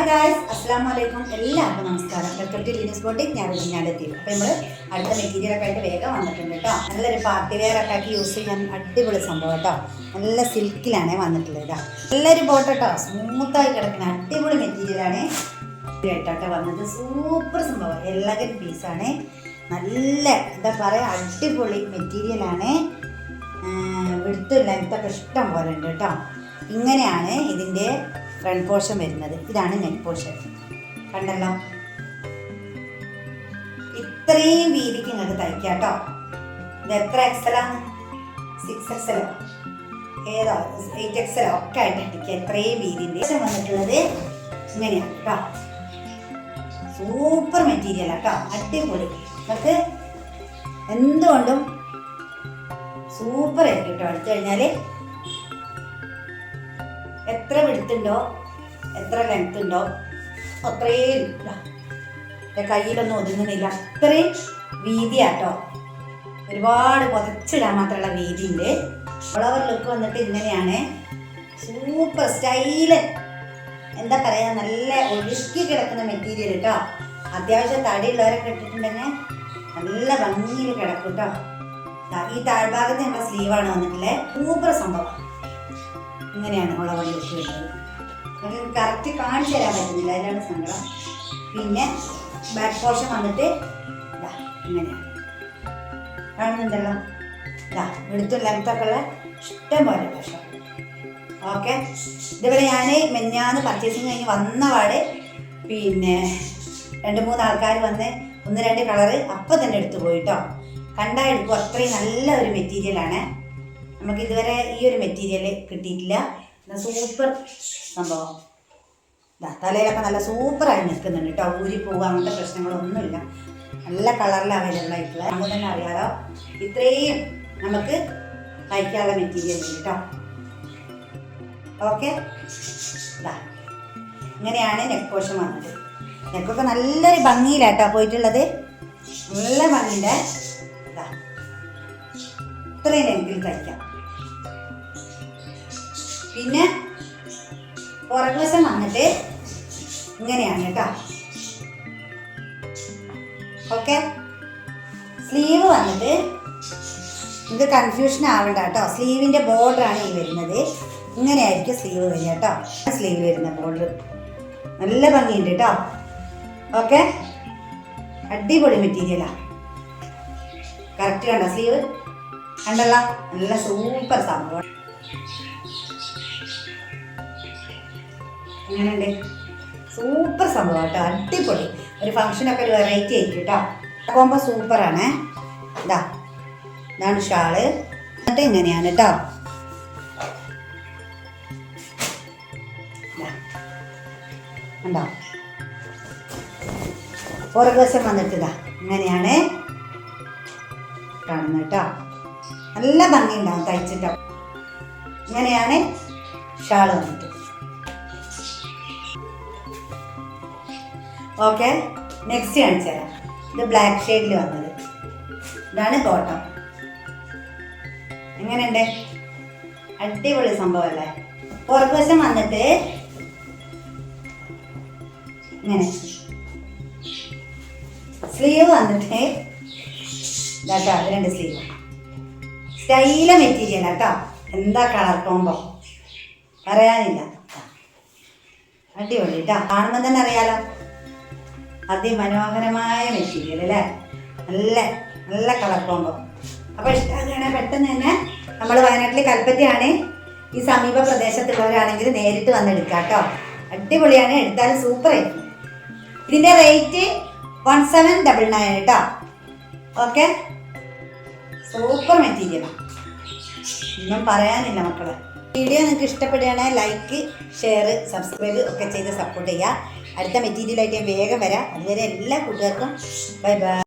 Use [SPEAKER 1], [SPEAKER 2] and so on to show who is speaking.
[SPEAKER 1] Hi guys, അസ്സലാമു അലൈക്കും. എല്ലാവർക്കും നമസ്കാരം. Welcome to Lini's boutique. ഞാൻ എത്തി. അപ്പോൾ നമ്മൾ അടുത്ത മെറ്റീരിയലൊക്കെ ആയിട്ട് വേഗം വന്നിട്ടുണ്ട് കേട്ടോ. നല്ലൊരു പാർട്ടി വെയർ ഒക്കെ ആക്കി യൂസ് ചെയ്യാൻ അടിപൊളി സംഭവം കേട്ടോ. നല്ല സിൽക്കിലാണ് വന്നിട്ടുള്ളത്. നല്ലൊരു ബോട്ട് കേട്ടോ, സ്മൂത്തായി കിടക്കുന്ന അടിപൊളി മെറ്റീരിയലാണ് കേട്ടോ വന്നത്. സൂപ്പർ സംഭവം, എലഗന്റ് പീസാണ്. നല്ല എന്താ പറയുക, അടിപൊളി മെറ്റീരിയലാണ്. വിടുത്തും ലെങ്ത്തൊക്കെ ഇഷ്ടം പോലെ ഉണ്ട് കേട്ടോ. ഇങ്ങനെയാണ് ഇതിൻ്റെ ഫ്രണ്ട് പോർഷൻ വരുന്നത്. ഇതാണ് നെക്ക് പോർഷൻ. കണ്ടല്ലോ, ഇത്രയും വീതിക്ക് നിങ്ങൾക്ക് തയ്ക്കാം കേട്ടോ. ഇത് എത്ര എക്സലാണ്? 6XL ഏതോ 8XL ഒക്കെ ആയിട്ട് അടിക്കുക. ഇത്രയും വീതിൻ്റെ വന്നിട്ടുള്ളത് ഇങ്ങനെയാണ് കേട്ടോ. സൂപ്പർ മെറ്റീരിയൽ കേട്ടോ, അടിപൊളി. നിങ്ങൾക്ക് എന്തുകൊണ്ടും സൂപ്പർ ആയിരിക്കും കേട്ടോ. എടുത്തു കഴിഞ്ഞാൽ എത്ര വിടുത്തുണ്ടോ, എത്ര ലെങ്ത് ഉണ്ടോ അത്രയും കയ്യിലൊന്നും ഒതുങ്ങുന്നില്ല. അത്രയും വീതിയാട്ടോ. ഒരുപാട് പുതച്ചിടാൻ മാത്രമുള്ള വീതി ഉണ്ട്. ഫ്ലവർ ലുക്ക് വന്നിട്ട് ഇങ്ങനെയാണ്. സൂപ്പർ സ്റ്റൈല്, എന്താ പറയുക, നല്ല ഒഴുക്കി കിടക്കുന്ന മെറ്റീരിയൽ കേട്ടോ. അത്യാവശ്യം തടിയുള്ളവരൊക്കെ ഇട്ടിട്ടുണ്ടെങ്കിൽ നല്ല ഭംഗിയിൽ കിടക്കും കേട്ടോ. ഈ താഴ്ഭാഗത്ത് നമ്മുടെ സ്ലീവാണ് വന്നിട്ടുള്ളത്. സൂപ്പർ സംഭവം. ഇങ്ങനെയാണ് ഫ്ലവർ ലുക്ക് വരുന്നത്. നമുക്ക് കറക്റ്റ് കാണിച്ചു തരാൻ പറ്റുന്നില്ല, അതിലാണ് സങ്കടം. പിന്നെ ബാക്ക് പോർഷൻ വന്നിട്ട് ഇങ്ങനെയാണ്, കാണുന്നുണ്ടല്ലോ. എടുത്തും ലെങ്ത്തൊക്കെ ഉള്ള ഇഷ്ടം പോലെ പക്ഷം. ഓക്കെ, ഇതുപോലെ ഞാൻ മെഞ്ഞാന്ന് പർച്ചേസിങ് കഴിഞ്ഞ് വന്നപാട് പിന്നെ 2-3 ആൾക്കാർ വന്ന് 1-2 കളറ് അപ്പം തന്നെ എടുത്തു പോയിട്ടോ. കണ്ടാൽ എടുക്കും, അത്രയും നല്ല ഒരു മെറ്റീരിയലാണ്. നമുക്ക് ഇതുവരെ ഈ ഒരു മെറ്റീരിയൽ കിട്ടിയിട്ടില്ല. സൂപ്പർ സംഭവം. തലയിലൊക്കെ നല്ല സൂപ്പറായി നിൽക്കുന്നുണ്ട് കേട്ടോ. ഊരി പോവുക അങ്ങനത്തെ പ്രശ്നങ്ങളൊന്നുമില്ല. നല്ല കളറിൽ അവൈലബിൾ ആയിട്ടുള്ള, നമുക്ക് തന്നെ അറിയാലോ, ഇത്രയും നമുക്ക് തയ്ക്കാനുള്ള മെറ്റീരിയൽ ഉണ്ട് കേട്ടോ. ഓക്കെ, ഇങ്ങനെയാണ് നെക്ക് പോർഷൻ വന്നത്. നെക്കൊക്കെ നല്ലൊരു ഭംഗിയിലാട്ടോ പോയിട്ടുള്ളത്. നല്ല ഭംഗിയുടെ ഇത്രയും ലെങ്കിൽ തയ്ക്കാം. പിന്നെ പുറകുവശം വന്നിട്ട് ഇങ്ങനെയാണ് കേട്ടോ. ഓക്കെ, സ്ലീവ് വന്നിട്ട് ഇത് കൺഫ്യൂഷൻ ആവണ്ട കേട്ടോ. സ്ലീവിൻ്റെ ബോർഡറാണ് ഈ വരുന്നത്. ഇങ്ങനെയായിരിക്കും സ്ലീവ് വരിക കേട്ടോ. സ്ലീവ് വരുന്ന ബോർഡർ നല്ല ഭംഗിയുണ്ട് കേട്ടോ. ഓക്കെ, അടിപൊളി മെറ്റീരിയലാണ്. കറക്റ്റ് കണ്ടോ സ്ലീവ്? കണ്ടല്ലോ, നല്ല സൂപ്പർ സംഭവം. എങ്ങനെയുണ്ട്? സൂപ്പർ സംഭവം കേട്ടോ, അടിപൊളി. ഒരു ഫംഗ്ഷനൊക്കെ ഒരു വെറൈറ്റി ആയിരിക്കും കേട്ടോ. ആകുമ്പോൾ സൂപ്പറാണ്. ഇതാണ് ഷാള്. എന്നിട്ട് ഇങ്ങനെയാണ് കേട്ടോ. കണ്ടോ, പുറകുവശം വന്നിട്ട് ഇങ്ങനെയാണ് കാണുന്നത് കേട്ടോ. നല്ല ഭംഗി ഉണ്ടാവും തയ്ച്ചിട്ടോ. ഇങ്ങനെയാണ് ഷാള് വന്നിട്ട്. ഓക്കെ, നെക്സ്റ്റ് കാണിച്ചു തരാം. ഇത് ബ്ലാക്ക് ഷെയ്ഡിൽ വന്നത്. ഇതാണ് ബോട്ടം. എങ്ങനെയുണ്ട്? അടിപൊളി സംഭവമല്ലേ? പുറകുവശം വന്നിട്ട് ഇങ്ങനെ. സ്ലീവ് വന്നിട്ട് ഇതാട്ടോ, 2 സ്ലീവ്. സ്റ്റൈല മെറ്റീരിയൽ കേട്ടോ. എന്താ കളർ കോമ്പോ, പറയാനില്ല. അടിപൊളി കേട്ടോ, കാണുമ്പോൾ തന്നെ അറിയാലോ. അതിമനോഹരമായ മെറ്റീരിയൽ അല്ലേ? നല്ല നല്ല കളർ കോമ്പോ. അപ്പോൾ ഇഷ്ടമാണെങ്കിൽ പെട്ടെന്ന് തന്നെ നമ്മൾ വയനാട്ടിൽ കൽപ്പറ്റയാണ്. ഈ സമീപ പ്രദേശത്തുള്ളവരാണെങ്കിൽ നേരിട്ട് വന്നെടുക്കാം കേട്ടോ. അടിപൊളിയാണ്, എടുത്താലും സൂപ്പറായിരിക്കും. ഇതിൻ്റെ റേറ്റ് 1799 കേട്ടോ. ഓക്കെ, സൂപ്പർ മെറ്റീരിയലാണ്, ഒന്നും പറയാനില്ല മക്കളെ. വീഡിയോ നിങ്ങൾക്ക് ഇഷ്ടപ്പെടുകയാണെങ്കിൽ ലൈക്ക്, ഷെയർ, സബ്സ്ക്രൈബ് ഒക്കെ ചെയ്ത് സപ്പോർട്ട് ചെയ്യുക. അടുത്ത മെറ്റീരിയലായിട്ട് ഞാൻ വേഗം വരാം. അതുവരെ എല്ലാ കൂട്ടുകാർക്കും ബൈ ബൈ.